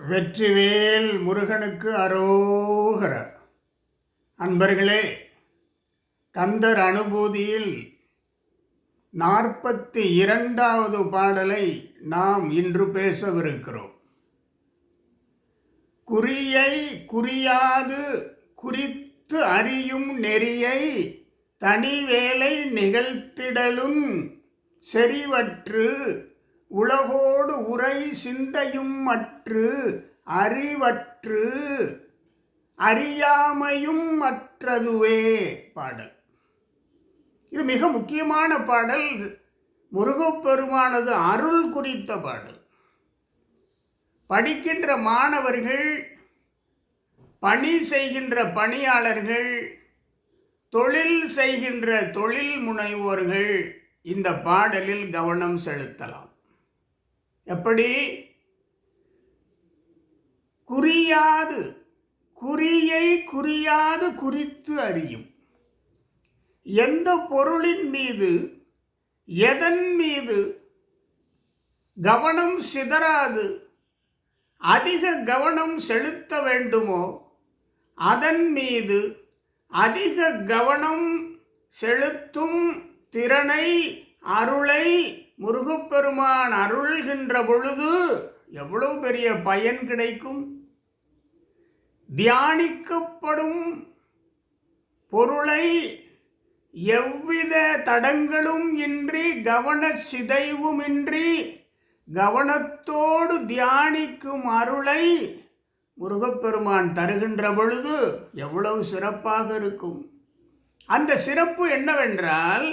வெற்றிவேல் முருகனுக்கு அரோகர. அன்பர்களே, கந்தர் அனுபூதியில் 42வது பாடலை நாம் இன்று பேசவிருக்கிறோம். குறியை குறியாது குறித்து அறியும் நெறியை தனிவேலை நிகழ்த்திடலும் செறிவற்று உலகோடு உரை சிந்தையும் மற்று அறிவற்று அறியாமையும் மற்றதுவே பாடல். இது மிக முக்கியமான பாடல். முருகப்பெருமானது அருள் குறித்த பாடல். படிக்கின்ற மாணவர்கள், பணி செய்கின்ற பணியாளர்கள், தொழில் செய்கின்ற தொழில் முனைவோர்கள் இந்த பாடலில் கவனம் செலுத்தலாம். எப்படி? குறியாது, குறியை குறியாது குறித்து அறியும். எந்த பொருளின் மீது, எதன் மீது கவனம் சிதறாது அதிக கவனம் செலுத்த வேண்டுமோ அதன் மீது அதிக கவனம் செலுத்தும் திறனை, அருளை முருகப்பெருமான் அருள்கின்ற பொழுது எவ்வளவு பெரிய பயன் கிடைக்கும். தியானிக்கப்படும் பொருளை எவ்வித தடங்களும் இன்றி, கவன சிதைவுமின்றி கவனத்தோடு தியானிக்கும் அருளை முருகப்பெருமான் தருகின்ற பொழுது எவ்வளவு சிறப்பாக இருக்கும். அந்த சிறப்பு என்னவென்றால்,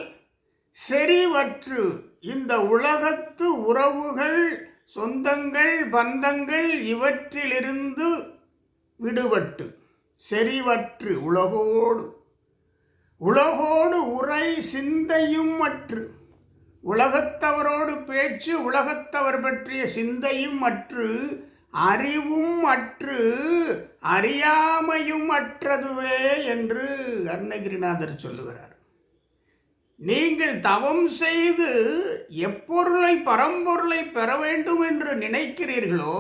செறிவற்று இந்த உலகத்து உறவுகள், சொந்தங்கள், பந்தங்கள் இவற்றிலிருந்து விடுபட்டு, செறிவற்று உலகோடு உரை சிந்தையும் மற்று, உலகத்தவரோடு பேச்சு, உலகத்தவர் பற்றிய சிந்தையும் மற்று, அறிவும் அற்று அறியாமையும் அற்றதுவே என்று அருணகிரிநாதர் சொல்லுகிறார். நீங்கள் தவம் செய்து எப்பொருளை, பரம்பொருளை பெற வேண்டும் என்று நினைக்கிறீர்களோ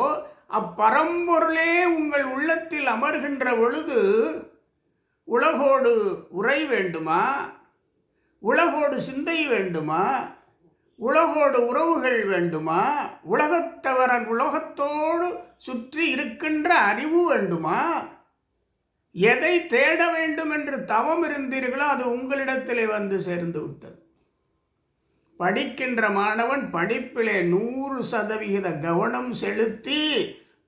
அப்பரம்பொருளே உங்கள் உள்ளத்தில் அமர்கின்ற பொழுது உலகோடு உரை வேண்டுமா? உலகோடு சிந்தை வேண்டுமா? உலகோடு உறவுகள் வேண்டுமா? உலகத்தோடு சுற்றி இருக்கின்ற அறிவு வேண்டுமா? எதை தேட வேண்டும் என்று தவம் இருந்தீர்களோ அது உங்களிடத்திலே வந்து சேர்ந்து விட்டது. படிக்கின்ற மாணவன் படிப்பிலே 100% கவனம் செலுத்தி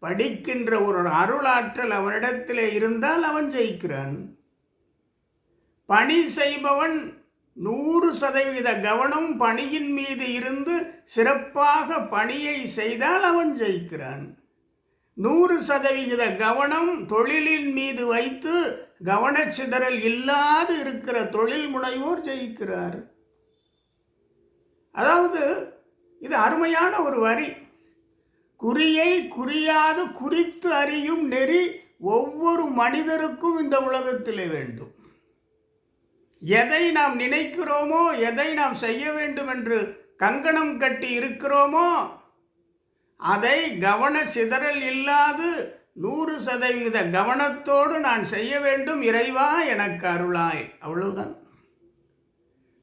படிக்கின்ற ஒரு அருளாற்றல் அவனிடத்திலே இருந்தால் அவன் ஜெயிக்கிறான். பணி செய்பவன் 100% கவனம் பணியின் மீது இருந்து சிறப்பாக பணியை செய்தால் அவன் ஜெயிக்கிறான். 100% கவனம் தொழிலின் மீது வைத்து கவனச்சிதறல் இல்லாது இருக்கிற தொழில் முனைவோர் ஜெயிக்கிறார். அதாவது இது அருமையான ஒரு வரி. குறியை குறியாது குறித்து அறியும் நெறி ஒவ்வொரு மனிதருக்கும் இந்த உலகத்திலே வேண்டும். எதை நாம் நினைக்கிறோமோ, எதை நாம் செய்ய வேண்டும் என்று கங்கணம் கட்டி இருக்கிறோமோ அதை கவன சிதறல் இல்லாது 100% கவனத்தோடு நான் செய்ய வேண்டும். இறைவா எனக்கு அருளாய். அவ்வளவுதான்.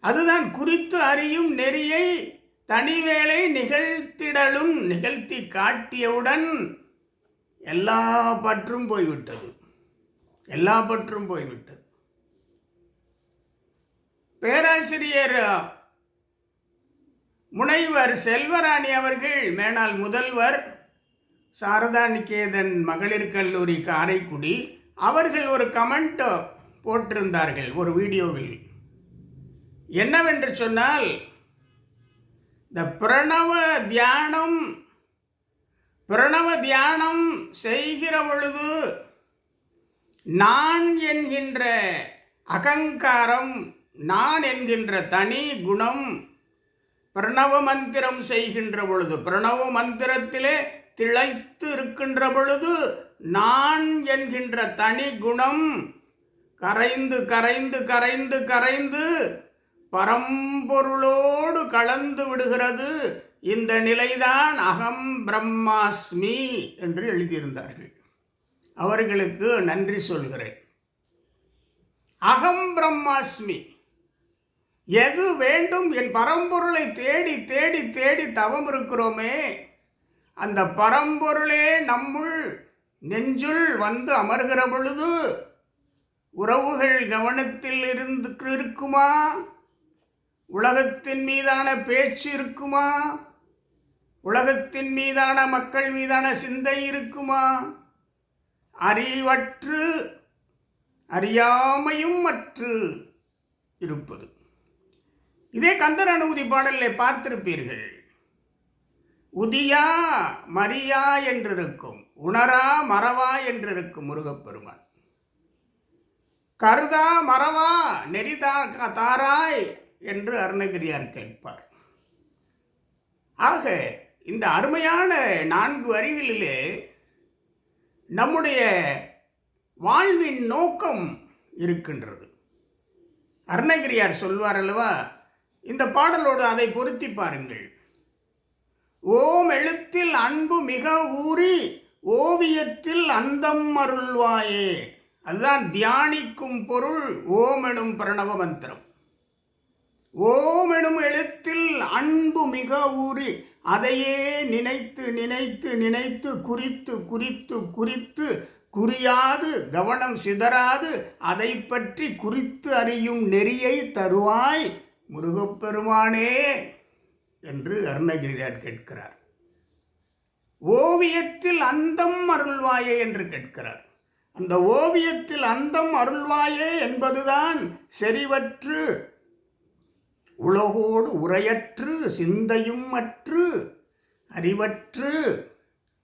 அதுதான் குறித்து அறியும் நெறியை தனிவேளை நிகழ்த்திடலும். நிகழ்த்தி காட்டியவுடன் எல்லா பற்றும் போய்விட்டது. எல்லா பற்றும் போய்விட்டது. பேராசிரியர் முனைவர் செல்வராணி அவர்கள், மேனாள் முதல்வர், சாரதா நிகேதன் மகளிர் கல்லூரி காரைக்குடி, அவர்கள் ஒரு கமெண்ட் போட்டிருந்தார்கள் ஒரு வீடியோவில். என்னவென்று சொன்னால், இந்த பிரணவ தியானம் செய்கிற பொழுது நான் என்கின்ற அகங்காரம், நான் என்கின்ற தனி குணம், பிரணவ மந்திரம் செய்கின்ற பொழுது, பிரணவ மந்திரத்திலே திளைத்து இருக்கின்ற பொழுது நான் என்கின்ற தனி குணம் கரைந்து கரைந்து கரைந்து கரைந்து பரம்பொருளோடு கலந்து விடுகிறது. இந்த நிலைதான் அகம் பிரம்மாஸ்மி என்று எழுதியிருந்தார்கள். அவர்களுக்கு நன்றி சொல்கிறேன். அகம் பிரம்மாஸ்மி, எது வேண்டும் என் பரம்பொருளை தேடி தேடி தேடி தவம் இருக்கிறோமே, அந்த பரம்பொருளே நம்முள் நெஞ்சுள் வந்து அமர்கிற பொழுது உறவுகள் கவனத்தில் இருக்குமா? உலகத்தின் மீதான பேச்சு இருக்குமா? உலகத்தின் மீதான மக்கள் மீதான சிந்தை இருக்குமா? அறிவற்று அறியாமையும் அற்று இருப்பது. இதே கந்தர் அனுபூதி பாடலில் பார்த்திருப்பீர்கள். உதியா மரியா என்றிருக்கும், உணரா மறவா என்றிருக்கும் முருகப்பெருமான். கருதா மறவா நெறிதா தாராய் என்று அருணகிரியார் கேட்பார். ஆக இந்த அருமையான 4 வரிகளிலே நம்முடைய வாழ்வின் நோக்கம் இருக்கின்றது. அருணகிரியார் சொல்வார் அல்லவா, இந்த பாடலோடு அதை பொருத்தி பாருங்கள். ஓம் எழுத்தில் அன்பு மிக ஊறி ஓவியத்தில் அந்தம் அருள்வாயே. அதுதான் தியானிக்கும் பொருள் ஓம் எனும் பிரணவ மந்திரம். ஓம் எனும் எழுத்தில் அன்பு மிக ஊறி, அதையே நினைத்து நினைத்து நினைத்து குறித்து குறித்து குறித்து குறியாது கவனம் சிதறாது அதை பற்றி குறித்து அறியும் நெறியை தருவாய் முருகப்பெருமானே என்று அருணகிரியார் கேட்கிறார். ஓவியத்தில் அந்தம் அருள்வாயே என்று கேட்கிறார். அந்த ஓவியத்தில் அந்தம் அருள்வாயே என்பதுதான் செறிவற்று உலகோடு உரையற்று சிந்தையும் அற்று அறிவற்று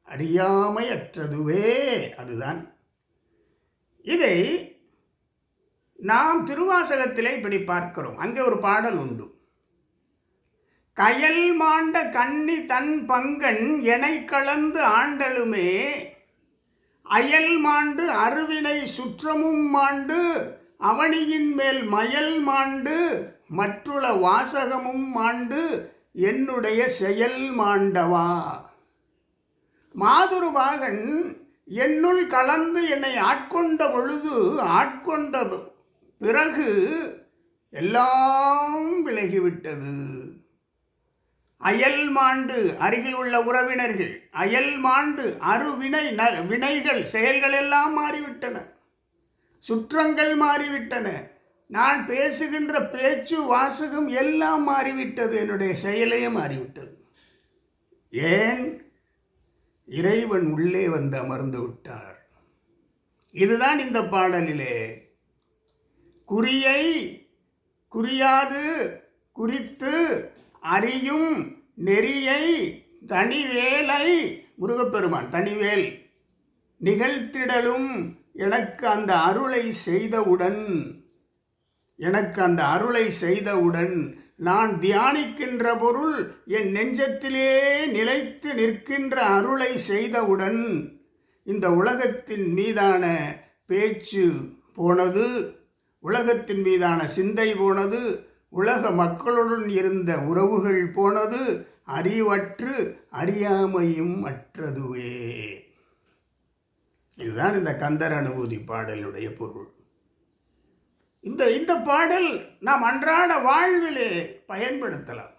அறியாமையற்றதுவே அதுதான். இதை நாம் திருவாசகத்திலே இப்படி பார்க்கிறோம். அங்கே ஒரு பாடல் உண்டு. கயல் மாண்ட கண்ணி தன் பங்கன் எனை கலந்து ஆண்டலுமே, அயல் மாண்டு அருவினை சுற்றமும் மாண்டு அவனியின் மேல் மயல் மாண்டு மற்றுள்ள வாசகமும் மாண்டு என்னுடைய செயல் மாண்டவா. மாதுருவாகன் என்னுள் கலந்து என்னை ஆட்கொண்ட பொழுது, ஆட்கொண்ட பிறகு எல்லாம் விலகிவிட்டது. அயல் மாண்டு அருகில் உள்ள உறவினர்கள், அயல் மாண்டு அருவினை வினைகள் செயல்கள் எல்லாம் மாறிவிட்டன, சுற்றங்கள் மாறிவிட்டன, நான் பேசுகின்ற பேச்சு வாசகம் எல்லாம் மாறிவிட்டது, என்னுடைய செயலே மாறிவிட்டது. ஏன்? இறைவன் உள்ளே வந்து அமர்ந்து விட்டார். இதுதான் இந்த பாடலிலே குறியை குறியாது குறித்து அறியும் நெறியை தனிவேலை முருகப்பெருமான் தனிவேல் நிகழ்த்திடலும் எனக்கு அந்த அருளை செய்தவுடன், எனக்கு அந்த அருளை செய்தவுடன் நான் தியானிக்கின்ற பொருள் என் நெஞ்சத்திலே நிலைத்து நிற்கின்ற அருளை செய்தவுடன் இந்த உலகத்தின் மீதான பேச்சு போனது, உலகத்தின் மீதான சிந்தை போனது, உலக மக்களுடன் இருந்த உறவுகள் போனது, அறிவற்று அறியாமையும் அற்றதுவே. இதுதான் இந்த கந்தர் அனுபூதி பாடலுடைய பொருள். இந்த பாடல் நாம் அன்றாட வாழ்விலே பயன்படுத்தலாம்.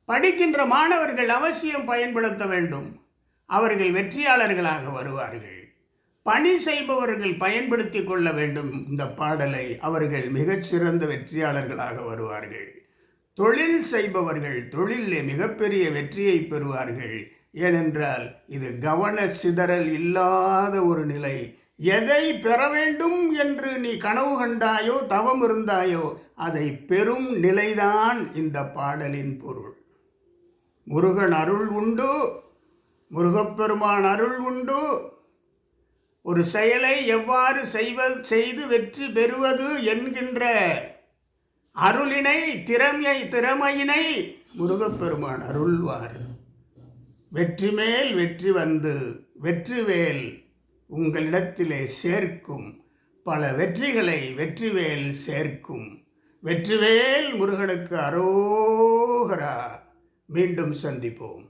படிக்கின்ற மாணவர்கள் அவசியம் பயன்படுத்த வேண்டும். அவர்கள் வெற்றியாளர்களாக வருவார்கள். பணி செய்பவர்கள் பயன்படுத்தி கொள்ள வேண்டும் இந்த பாடலை. அவர்கள் மிகச்சிறந்த வெற்றியாளர்களாக வருவார்கள். தொழில் செய்பவர்கள் தொழிலே மிகப்பெரிய வெற்றியை பெறுவார்கள். ஏனென்றால் இது கவன சிதறல் இல்லாத ஒரு நிலை. எதை பெற வேண்டும் என்று நீ கனவு கண்டாயோ தவம் இருந்தாயோ அதை பெறும் நிலைதான் இந்த பாடலின் பொருள். முருகன் அருள் உண்டு, முருகப்பெருமான் அருள் உண்டு. ஒரு செயலை எவ்வாறு செய்து வெற்றி பெறுவது என்கின்ற அருளினை திறமையினை முருகப்பெருமான் அருள்வார். வெற்றி மேல் வெற்றி வந்து வெற்றிவேல் உங்களிடத்திலே சேர்க்கும், பல வெற்றிகளை வெற்றிவேல் சேர்க்கும். வெற்றிவேல் முருகனுக்கு அரோகரா. மீண்டும் சந்திப்போம்.